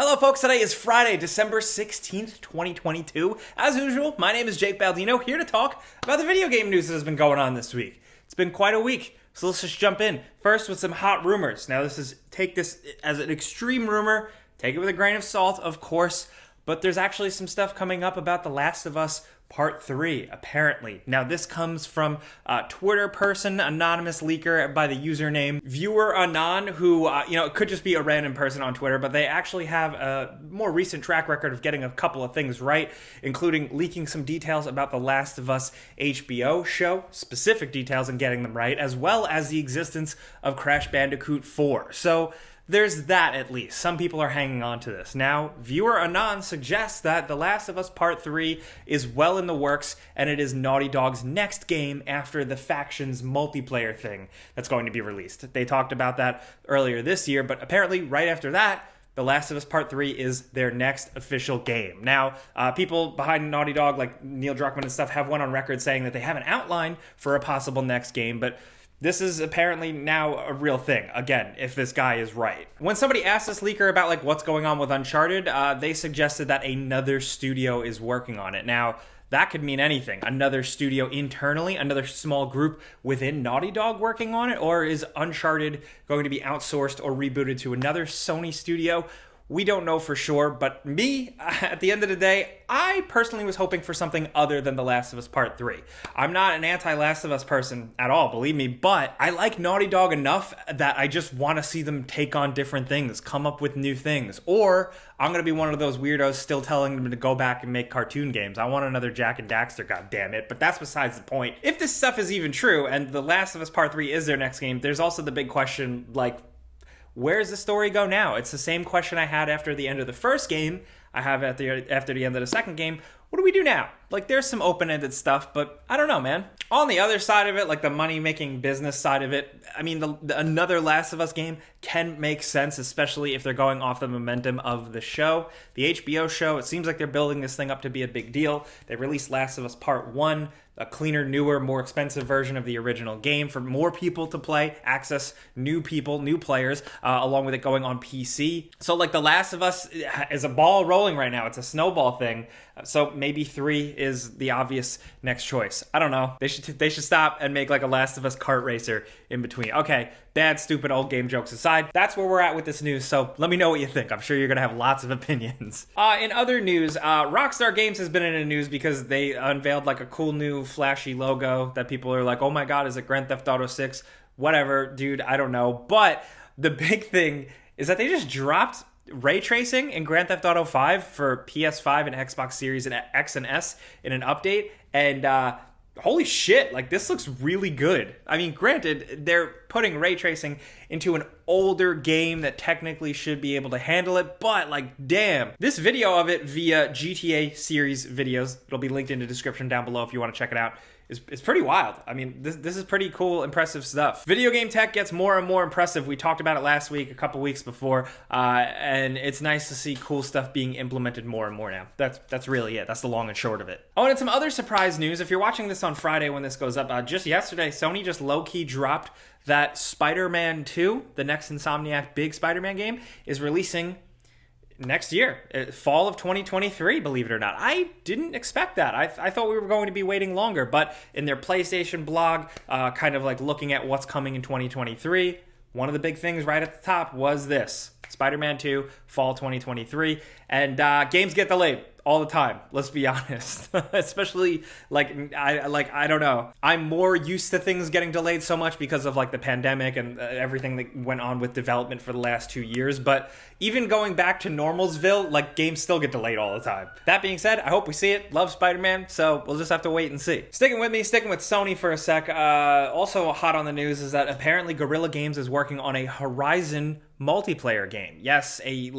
Hello folks, today is Friday, December 16th, 2022. As usual, my name is Jake Baldino, here to talk about the video game news that has been going on this week. It's been quite a week, so let's just jump in. First with some hot rumors. Now take this as an extreme rumor, take it with a grain of salt, of course, but there's actually some stuff coming up about The Last of Us Part 3, apparently. Now, this comes from a Twitter person, anonymous leaker by the username Viewer Anon, who, it could just be a random person on Twitter, but they actually have a more recent track record of getting a couple of things right, including leaking some details about the Last of Us HBO show, specific details and getting them right, as well as the existence of Crash Bandicoot 4. So, there's that at least. Some people are hanging on to this. Now, Viewer Anon suggests that The Last of Us Part 3 is well in the works, and it is Naughty Dog's next game after the Factions multiplayer thing that's going to be released. They talked about that earlier this year, but apparently right after that, The Last of Us Part 3 is their next official game. Now, people behind Naughty Dog, like Neil Druckmann and stuff, have went on record saying that they have an outline for a possible next game, but this is apparently now a real thing, again, if this guy is right. When somebody asked this leaker about what's going on with Uncharted, they suggested that another studio is working on it. Now, that could mean anything. Another studio internally, another small group within Naughty Dog working on it, or is Uncharted going to be outsourced or rebooted to another Sony studio? We don't know for sure, but me, at the end of the day, I personally was hoping for something other than The Last of Us Part 3. I'm not an anti-Last of Us person at all, believe me, but I like Naughty Dog enough that I just want to see them take on different things, come up with new things, or I'm going to be one of those weirdos still telling them to go back and make cartoon games. I want another Jak and Daxter, goddammit, but that's besides the point. If this stuff is even true, and The Last of Us Part 3 is their next game, there's also the big question, where does the story go now? It's the same question I had after the end of the first game. I have after the end of the second game. What do we do now? There's some open-ended stuff, but I don't know, man. On the other side of it, the money-making business side of it, I mean, another Last of Us game can make sense, especially if they're going off the momentum of the show. The HBO show, it seems like they're building this thing up to be a big deal. They released Last of Us Part 1, a cleaner, newer, more expensive version of the original game for more people to play, access new people, new players, along with it going on PC. So, The Last of Us is a ball rolling right now. It's a snowball thing. So maybe 3 is the obvious next choice. I don't know. They should stop and make a Last of Us kart racer in between. Okay, bad, stupid old game jokes aside, that's where we're at with this news, so let me know what you think. I'm sure you're going to have lots of opinions. In other news, Rockstar Games has been in the news because they unveiled a cool new flashy logo that people are oh my god, is it Grand Theft Auto 6? Whatever, dude, I don't know. But the big thing is that they just dropped ray tracing in Grand Theft Auto 5 for PS5 and Xbox Series and X and S in an update, and holy shit, this looks really good. I mean, granted, they're putting ray tracing into an older game that technically should be able to handle it, but damn. This video of it via GTA series videos, it'll be linked in the description down below if you want to check it out, it's pretty wild. I mean, this is pretty cool, impressive stuff. Video game tech gets more and more impressive. We talked about it last week, a couple weeks before, and it's nice to see cool stuff being implemented more and more now. That's really it. That's the long and short of it. Oh, and some other surprise news. If you're watching this on Friday when this goes up, just yesterday, Sony just low-key dropped that Spider-Man 2, the next Insomniac big Spider-Man game, is releasing next year, fall of 2023, believe it or not. I didn't expect that. I thought we were going to be waiting longer, but in their PlayStation blog, kind of looking at what's coming in 2023, one of the big things right at the top was this: Spider-Man 2, fall 2023, and games get delayed all the time, let's be honest. Especially I don't know, I'm more used to things getting delayed so much because of the pandemic and everything that went on with development for the last 2 years, but even going back to normalsville, games still get delayed all the time. That being said, I hope we see it. Love Spider-Man, so we'll just have to wait and see. Sticking with Sony for a sec, also hot on the news is that apparently Guerrilla Games is working on a Horizon multiplayer game. Yes, a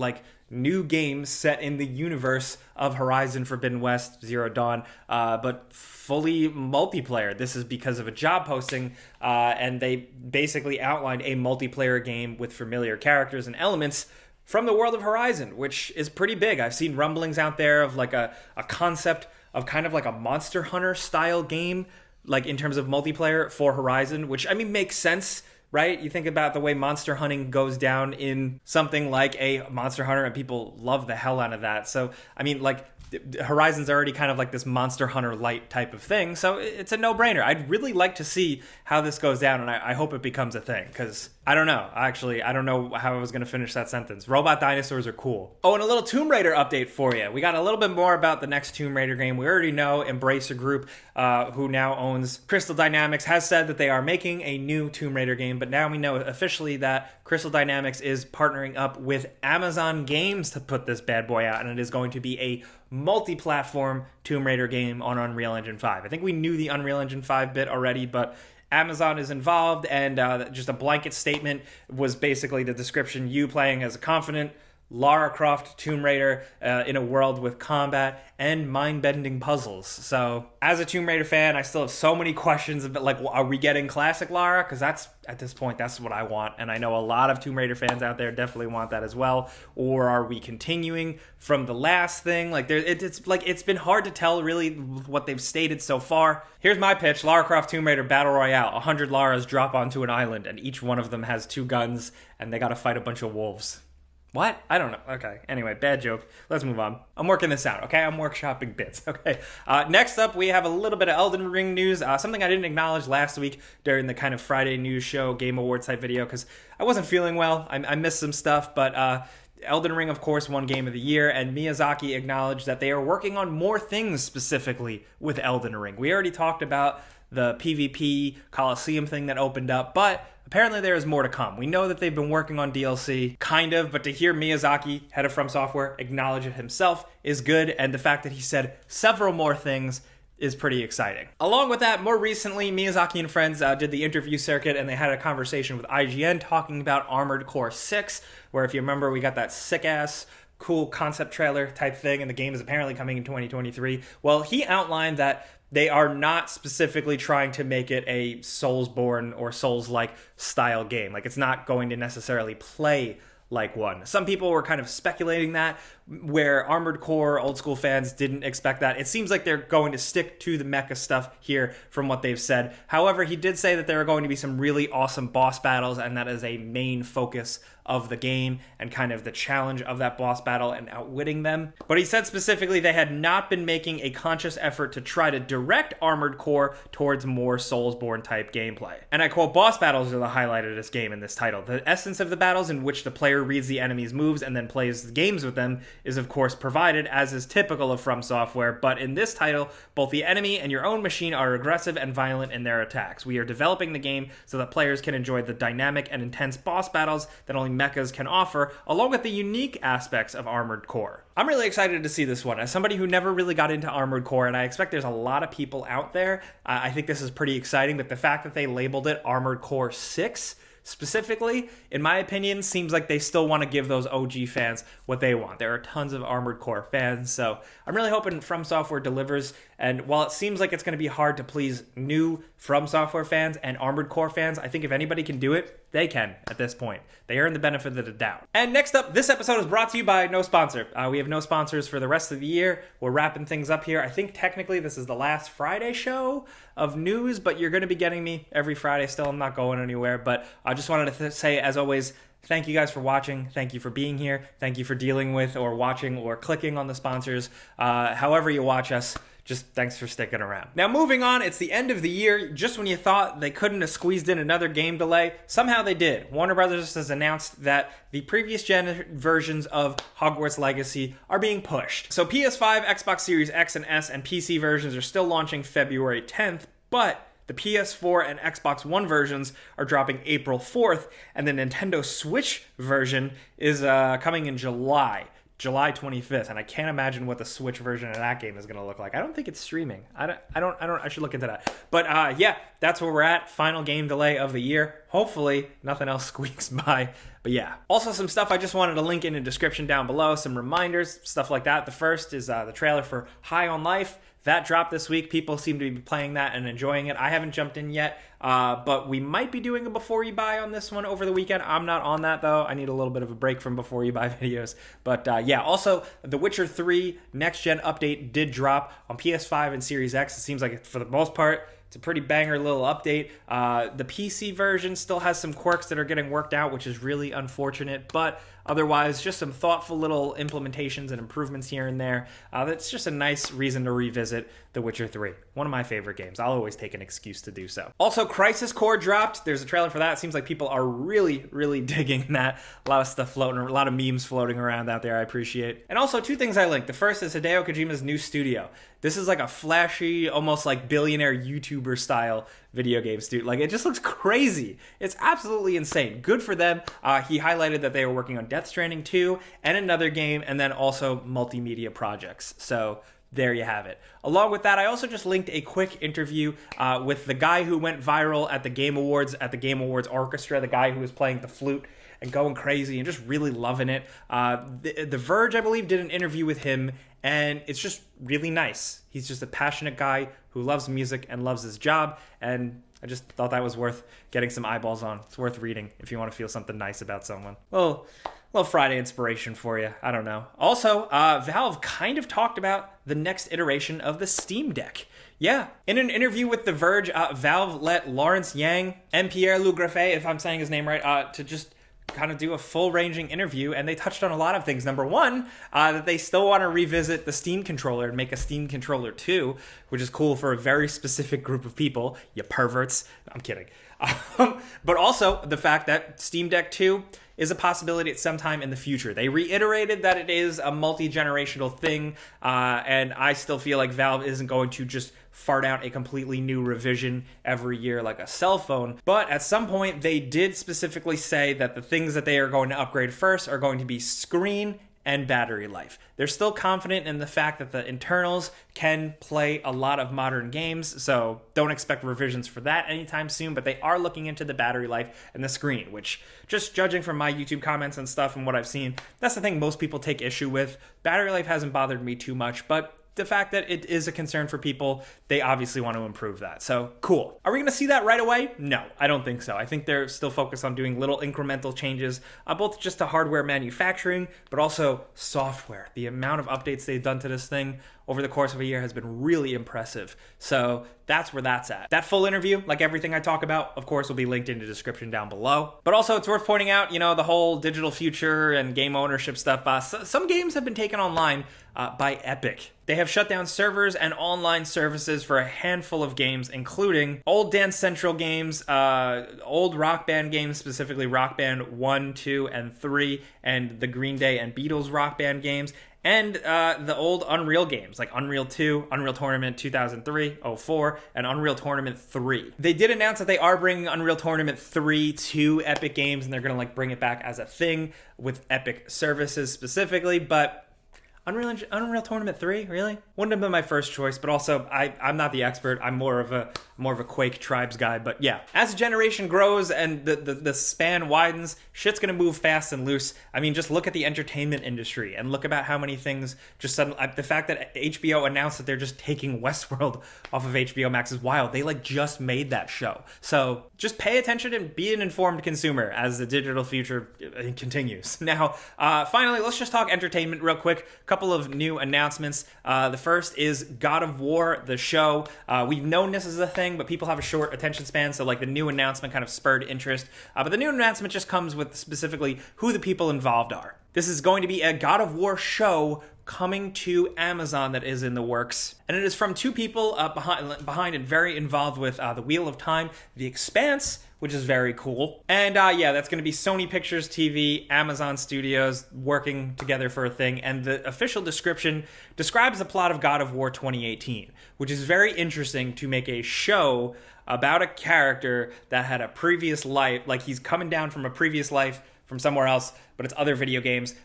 new game set in the universe of Horizon Forbidden West, Zero Dawn, but fully multiplayer. This is because of a job posting, and they basically outlined a multiplayer game with familiar characters and elements from the world of Horizon, which is pretty big. I've seen rumblings out there of a concept of kind of a Monster Hunter style game, in terms of multiplayer for Horizon, which, I mean, makes sense right? You think about the way monster hunting goes down in something like a Monster Hunter, and people love the hell out of that. So, I mean, like, Horizon's already kind of like this Monster Hunter light type of thing, so it's a no-brainer. I'd really like to see how this goes down, and I hope it becomes a thing, because I don't know. Actually, I don't know how I was going to finish that sentence. Robot dinosaurs are cool. Oh, and a little Tomb Raider update for you. We got a little bit more about the next Tomb Raider game. We already know Embracer Group, who now owns Crystal Dynamics, has said that they are making a new Tomb Raider game, but now we know officially that Crystal Dynamics is partnering up with Amazon Games to put this bad boy out, and it is going to be a multi-platform Tomb Raider game on Unreal Engine 5. I think we knew the Unreal Engine 5 bit already, but Amazon is involved, and just a blanket statement was basically the description: you playing as a confident Lara Croft Tomb Raider in a world with combat and mind-bending puzzles. So, as a Tomb Raider fan, I still have so many questions about, like, are we getting classic Lara? Because that's, at this point, that's what I want, and I know a lot of Tomb Raider fans out there definitely want that as well. Or are we continuing from the last thing? Like, it's been hard to tell really what they've stated so far. Here's my pitch: Lara Croft Tomb Raider Battle Royale. 100 Laras drop onto an island, and each one of them has 2 guns, and they gotta fight a bunch of wolves. What? I don't know. Okay. Anyway, bad joke. Let's move on. I'm working this out, okay? I'm workshopping bits, okay? Next up, we have a little bit of Elden Ring news. Something I didn't acknowledge last week during the kind of Friday news show, Game Awards type video, because I wasn't feeling well. I missed some stuff, but Elden Ring, of course, won Game of the Year, and Miyazaki acknowledged that they are working on more things specifically with Elden Ring. We already talked about the PvP Coliseum thing that opened up, but apparently there is more to come. We know that they've been working on DLC, kind of, but to hear Miyazaki, head of From Software, acknowledge it himself is good, and the fact that he said several more things is pretty exciting. Along with that, more recently, Miyazaki and friends did the interview circuit, and they had a conversation with IGN talking about Armored Core 6, where, if you remember, we got that sick-ass cool concept trailer type thing, and the game is apparently coming in 2023. Well, he outlined that they are not specifically trying to make it a Soulsborne or Souls-like style game. Like, it's not going to necessarily play like one. Some people were kind of speculating that, where Armored Core old school fans didn't expect that. It seems like they're going to stick to the mecha stuff here from what they've said. However, he did say that there are going to be some really awesome boss battles, and that is a main focus of the game and kind of the challenge of that boss battle and outwitting them. But he said specifically they had not been making a conscious effort to try to direct Armored Core towards more Soulsborne type gameplay. And I quote, "Boss battles are the highlight of this game in this title. The essence of the battles, in which the player reads the enemy's moves and then plays the games with them, is of course provided, as is typical of From Software, but in this title, both the enemy and your own machine are aggressive and violent in their attacks. We are developing the game so that players can enjoy the dynamic and intense boss battles that only mechas can offer, along with the unique aspects of Armored Core." I'm really excited to see this one. As somebody who never really got into Armored Core, and I expect there's a lot of people out there, I think this is pretty exciting, but the fact that they labeled it Armored Core 6 specifically, in my opinion, seems like they still want to give those OG fans what they want. There are tons of Armored Core fans, so I'm really hoping From Software delivers. And while it seems like it's going to be hard to please new From Software fans and Armored Core fans, I think if anybody can do it, they can at this point. They earn the benefit of the doubt. And next up, this episode is brought to you by no sponsor. We have no sponsors for the rest of the year. We're wrapping things up here. I think technically this is the last Friday show of news, but you're going to be getting me every Friday still. I'm not going anywhere, but I just wanted to say, as always, thank you guys for watching. Thank you for being here. Thank you for dealing with or watching or clicking on the sponsors. However you watch us, just thanks for sticking around. Now, moving on, it's the end of the year. Just when you thought they couldn't have squeezed in another game delay, somehow they did. Warner Brothers has announced that the previous gen versions of Hogwarts Legacy are being pushed. So PS5, Xbox Series X and S, and PC versions are still launching February 10th, but the PS4 and Xbox One versions are dropping April 4th, and the Nintendo Switch version is coming in July 25th, and I can't imagine what the Switch version of that game is going to look like. I don't think it's streaming. I should look into that. But yeah, that's where we're at. Final game delay of the year. Hopefully, nothing else squeaks by. But yeah. Also, some stuff I just wanted to link in the description down below. Some reminders, stuff like that. The first is the trailer for High on Life. That dropped this week. People seem to be playing that and enjoying it. I haven't jumped in yet, but we might be doing a before you buy on this one over the weekend. I'm not on that, though. I need a little bit of a break from before you buy videos. But yeah, also, The Witcher 3 next-gen update did drop on PS5 and Series X. It seems like, for the most part, It's a pretty banger little update. The PC version still has some quirks that are getting worked out, which is really unfortunate, but otherwise, just some thoughtful little implementations and improvements here and there. That's just a nice reason to revisit The Witcher 3. One of my favorite games. I'll always take an excuse to do so. Also, Crisis Core dropped. There's a trailer for that. It seems like people are really, really digging that. A lot of stuff floating, a lot of memes floating around out there I appreciate. And also, two things I linked. The first is Hideo Kojima's new studio. This is like a flashy, almost like billionaire YouTuber style video game studio. Like, it just looks crazy. It's absolutely insane. Good for them. He highlighted that they were working on Death Stranding 2 and another game, and then also multimedia projects. So there you have it. Along with that, I also just linked a quick interview with the guy who went viral at the Game Awards, Orchestra, the guy who was playing the flute and going crazy and just really loving it. The Verge, I believe, did an interview with him, and it's just really nice. He's just a passionate guy who loves music and loves his job, and I just thought that was worth getting some eyeballs on. It's worth reading if you want to feel something nice about someone. Well, little Friday inspiration for you. I don't know. Also, Valve kind of talked about the next iteration of the Steam Deck. Yeah, in an interview with The Verge, Valve let Lawrence Yang and Pierre Lugraffe, if I'm saying his name right, to just kind of do a full-ranging interview, and they touched on a lot of things. Number one, that they still want to revisit the Steam controller and make a Steam controller 2, which is cool for a very specific group of people, you perverts. I'm kidding. But also the fact that Steam Deck 2 is a possibility at some time in the future. They reiterated that it is a multi-generational thing, and I still feel like Valve isn't going to just fart out a completely new revision every year like a cell phone. But at some point, they did specifically say that the things that they are going to upgrade first are going to be screen and battery life. They're still confident in the fact that the internals can play a lot of modern games, so don't expect revisions for that anytime soon, but they are looking into the battery life and the screen, which, just judging from my YouTube comments and stuff and what I've seen, that's the thing most people take issue with. Battery life hasn't bothered me too much, but the fact that it is a concern for people, they obviously want to improve that. So, cool. Are we going to see that right away? No, I don't think so. I think they're still focused on doing little incremental changes, both just to hardware manufacturing, but also software. The amount of updates they've done to this thing over the course of a year has been really impressive. So that's where that's at. That full interview, like everything I talk about, of course, will be linked in the description down below. But also, it's worth pointing out, the whole digital future and game ownership stuff. Some games have been taken online by Epic. They have shut down servers and online services for a handful of games, including old Dance Central games, old Rock Band games, specifically Rock Band 1, 2, and 3, and the Green Day and Beatles Rock Band games, and the old Unreal games, like Unreal 2, Unreal Tournament 2003, 04, and Unreal Tournament 3. They did announce that they are bringing Unreal Tournament 3 to Epic Games, and they're going to bring it back as a thing with Epic services specifically, but Unreal Tournament 3, really? Wouldn't have been my first choice, but also I'm not the expert. I'm more of a Quake Tribes guy. But yeah, as the generation grows and the span widens, shit's gonna move fast and loose. I mean, just look at the entertainment industry and look about how many things just suddenly. The fact that HBO announced that they're just taking Westworld off of HBO Max is wild. They just made that show. So just pay attention and be an informed consumer as the digital future continues. Now, finally, let's just talk entertainment real quick. Couple of new announcements. The first is God of War, the show. We've known this is a thing, but people have a short attention span, so the new announcement kind of spurred interest. But the new announcement just comes with specifically who the people involved are. This is going to be a God of War show coming to Amazon that is in the works. And it is from two people behind and very involved with The Wheel of Time, The Expanse, which is very cool. And that's going to be Sony Pictures TV, Amazon Studios working together for a thing. And the official description describes the plot of God of War 2018, which is very interesting to make a show about a character that had a previous life, like he's coming down from a previous life from somewhere else, but it's other video games.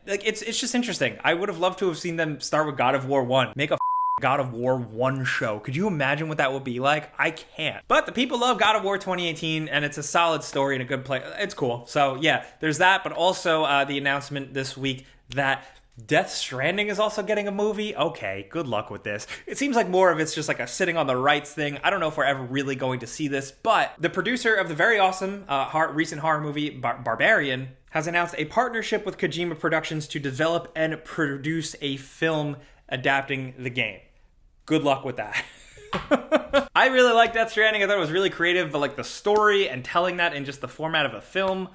It's just interesting. I would have loved to have seen them start with God of War 1. Make a God of War 1 show. Could you imagine what that would be like? I can't. But the people love God of War 2018, and it's a solid story and a good play. It's cool. So yeah, there's that, but also the announcement this week that Death Stranding is also getting a movie. Okay, good luck with this. It seems like more of it's just like a sitting on the rights thing. I don't know if we're ever really going to see this, but the producer of the very awesome recent horror movie Barbarian has announced a partnership with Kojima Productions to develop and produce a film adapting the game. Good luck with that. I really like Death Stranding. I thought it was really creative, but like the story and telling that in just the format of a film,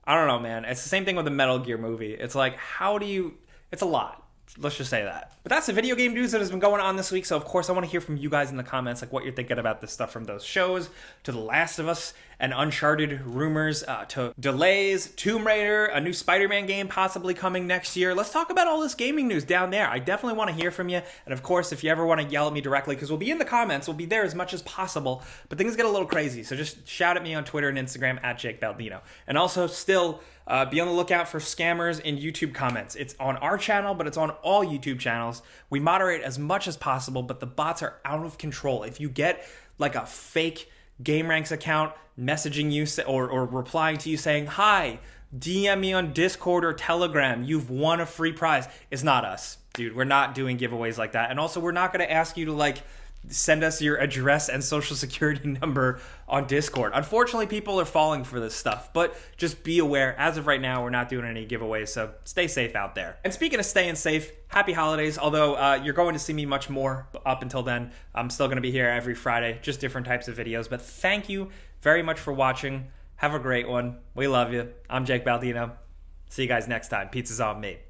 I don't know, man. It's the same thing with the Metal Gear movie. It's like, how do you... It's a lot. Let's just say that. But that's the video game news that has been going on this week, so of course I want to hear from you guys in the comments, like what you're thinking about this stuff, from those shows to The Last of Us and Uncharted rumors, to delays, Tomb Raider, a new Spider-Man game possibly coming next year. Let's talk about all this gaming news down there. I definitely want to hear from you, and of course, if you ever want to yell at me directly, because we'll be in the comments, we'll be there as much as possible, but things get a little crazy, so just shout at me on Twitter and Instagram at Jake Baldino. And also, still, be on the lookout for scammers in YouTube comments. It's on our channel, but it's on all YouTube channels. We moderate as much as possible, but the bots are out of control. If you get like a fake gameranx account messaging you or replying to you saying, "Hi, DM me on Discord or Telegram, you've won a free prize," it's not us, dude. We're not doing giveaways like that. And also, we're not going to ask you to like send us your address and social security number on Discord. Unfortunately, people are falling for this stuff, but just be aware, as of right now, we're not doing any giveaways, so stay safe out there. And speaking of staying safe, happy holidays, although you're going to see me much more up until then. I'm still going to be here every Friday, just different types of videos, but thank you very much for watching. Have a great one. We love you. I'm Jake Baldino. See you guys next time. Pizza's on me.